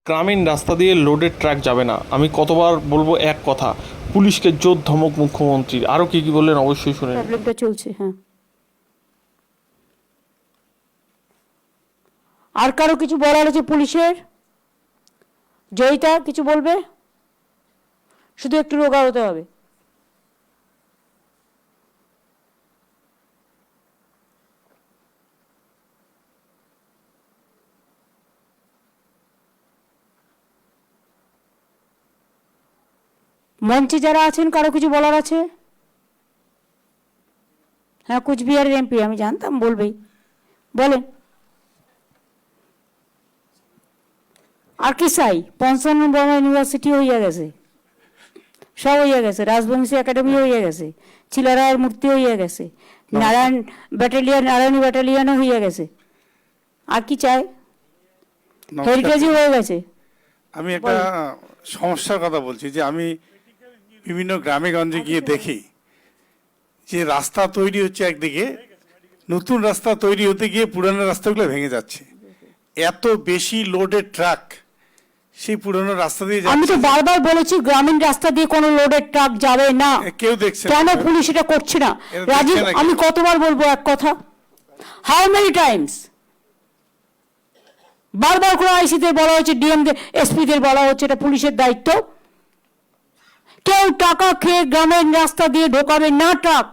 গ্রামীণ রাস্তা দিয়ে লোডের ট্রাক যাবে না। আমি কতবার বলবো এক কথা, পুলিশকে জোর ধমক মুখ্যমন্ত্রীর। আরও কি কি বললেন অবশ্যই শুনে নিন। প্রবলেমটা চলছে। হ্যাঁ, আর কারো কিছু বলার আছে? পুলিশের জয়িতা কিছু বলবে? শুধু একটু রোগা হতে হবে। মঞ্চে যারা আছেন কারো কিছু বলার আছে? হ্যাঁ, কুচবিহারের এমপি, আমি জানতাম বলবেই, বলেন। আর কি চাই? পঞ্চান্ন বর্মা ইউনিভার্সিটি হইয়া গেছে, সব হইয়া গেছে, রাজবংশী একাডেমি হইয়া গেছে, চিলারায়ের মূর্তি হইয়া গেছে, নারায়ণ ব্যাটালিয়ন, নারায়ণী ব্যাটালিয়নও হইয়া গেছে। আর কি চাই? হেরিটেজই হয়ে গেছে। আমি একটা সমস্যার কথা বলছি যে আমি বিভিন্ন গ্রামে গঞ্জে গিয়ে দেখি যে রাস্তা তৈরি হচ্ছে একদিকে, নতুন রাস্তা তৈরি হতে গিয়ে পুরানো রাস্তাগুলো ভেঙে যাচ্ছে। এত বেশি লোডের ট্রাক সেই পুরানো রাস্তা দিয়ে আমি তো যাচ্ছে। বারবার বলেছি গ্রামীণ রাস্তা দিয়ে কোনো লোডের ট্রাক যাবে না। কেউ দেখছে কেন না। পুলিশ এটা করছে না? এরা রাজীব, দেখছে না আমি কেউ। কতবার বলবো এক কথা? How many Times? বারবার করে আইসিদের বলা হচ্ছে, ডিএমদের, এসপিদের বলা হচ্ছে এটা পুলিশের দায়িত্ব। কেউ টাকা খেয়ে গ্রামের রাস্তা দিয়ে ঢোকাবে না ট্রাক।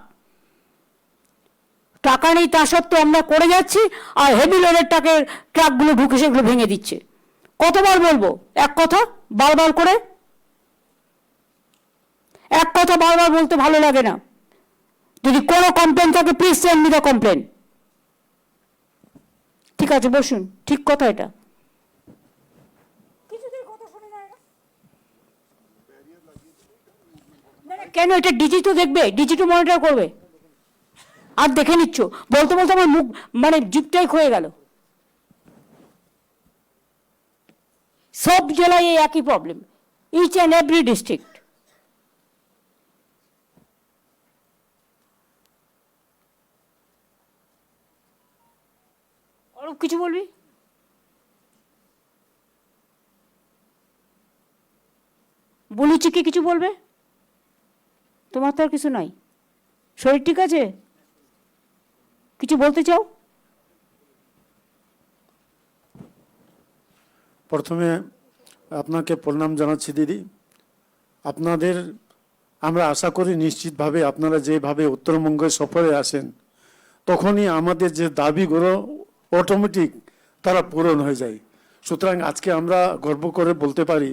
টাকা নেই তা সত্ত্বেও আমরা করে যাচ্ছি, আর হেভি লোডের ট্রাকগুলো ঢুকে সেগুলো ভেঙে দিচ্ছে। কতবার বলবো এক কথা বারবার করে? এক কথা বারবার বলতে ভালো লাগে না। যদি কোনো কমপ্লেন থাকে please send me the complain. ঠিক আছে, বসুন, ঠিক কথা এটা। কেন? এটা ডিজি তো দেখবে, ডিজি তো মনিটর করবে। আর দেখে নিচ্ছ, বলতে বলতে আমার মুখ মানে জিপটাই ক্ষয়ে গেল। সব জেলায় এই একই problem, each and every district. Arup কিছু বলবি? বলেছি কি কিছু বলবে? তোমার তো আর কিছু নাই, শরীর ঠিক আছে? কিছু বলতে চাও? প্রথমে আপনাকে প্রণাম জানাচ্ছি দিদি। আপনাদের আমরা আশা করি নিশ্চিতভাবে আপনারা যেভাবে উত্তরবঙ্গে সফরে আসেন তখনই আমাদের যে দাবিগুলো অটোমেটিক তারা পূরণ হয়ে যায়। সুতরাং আজকে আমরা গর্ব করে বলতে পারি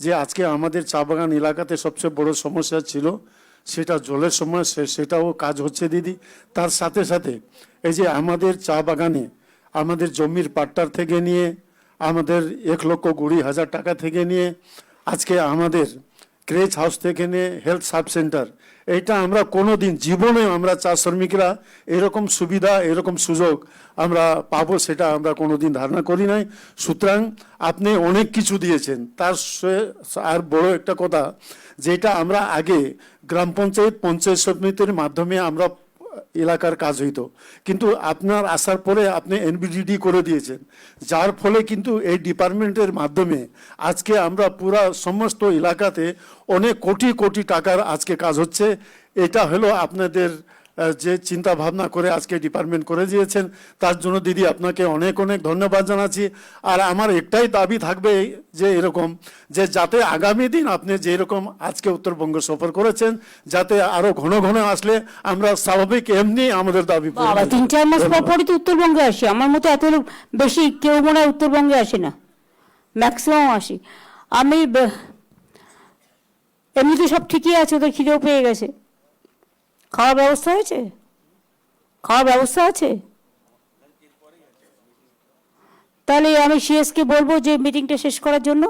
যে আজকে আমাদের চা বাগান এলাকাতে সবচেয়ে বড় সমস্যা ছিল সেটা জলের সমস্যা, সেটাও কাজ হচ্ছে দিদি। তার সাথে সাথে এই যে আমাদের চা বাগানে আমাদের জমির পাট্টার থেকে নিয়ে আমাদের 1,20,000 টাকা থেকে নিয়ে আজকে আমাদের ক্রেচ হাউস থেকে নিয়ে হেলথ সাব সেন্টার, এইটা আমরা কোনো দিন জীবনে আমরা চা শ্রমিকরা এরকম সুবিধা এরকম সুযোগ আমরা পাবো সেটা আমরা কোনো দিন ধারণা করি নাই। সুতরাং আপনি অনেক কিছু দিয়েছেন, তার আর বড় একটা কথা যেটা আমরা আগে গ্রাম পঞ্চায়েত পঞ্চায়েত সমিতির মাধ্যমে আমরা এলাকার কাজ হইতো, কিন্তু আপনার আসার পরে আপনি এনবিডিডি করে দিয়েছেন, যার ফলে কিন্তু এই ডিপার্টমেন্টের মাধ্যমে আজকে আমরা পুরা সমস্ত এলাকাতে অনেক কোটি কোটি টাকার আজকে কাজ হচ্ছে। এটা হলো আপনাদের যে চিন্তা ভাবনা করে আজকে ডিপার্টমেন্ট করে দিয়েছেন, তার জন্য দিদি আপনাকে অনেক অনেক ধন্যবাদ জানাচ্ছি। আর আমার একটাই দাবি থাকবে যে এরকম যে যাতে আগামী দিন আপনি যেরকম আজকে উত্তরবঙ্গ সফর করেছেন যাতে আরো ঘন ঘন আসলে আমরা স্বাভাবিক এমনি আমাদের দাবি পূরণ বাবা, হয়। 3-4 মাস পর পরই তো উত্তরবঙ্গে আসি। আমার মতো এত বেশি কেউ মনে হয় উত্তরবঙ্গে আসে না, ম্যাক্সিমাম আসি আমি। এমনিতে সব ঠিকই আছে, ওদের খিদেও পেয়ে গেছে। খাওয়ার ব্যবস্থা হয়েছে? খাওয়ার ব্যবস্থা আছে? তাহলে আমি সিএসকে বলবো যে মিটিংটা শেষ করার জন্য।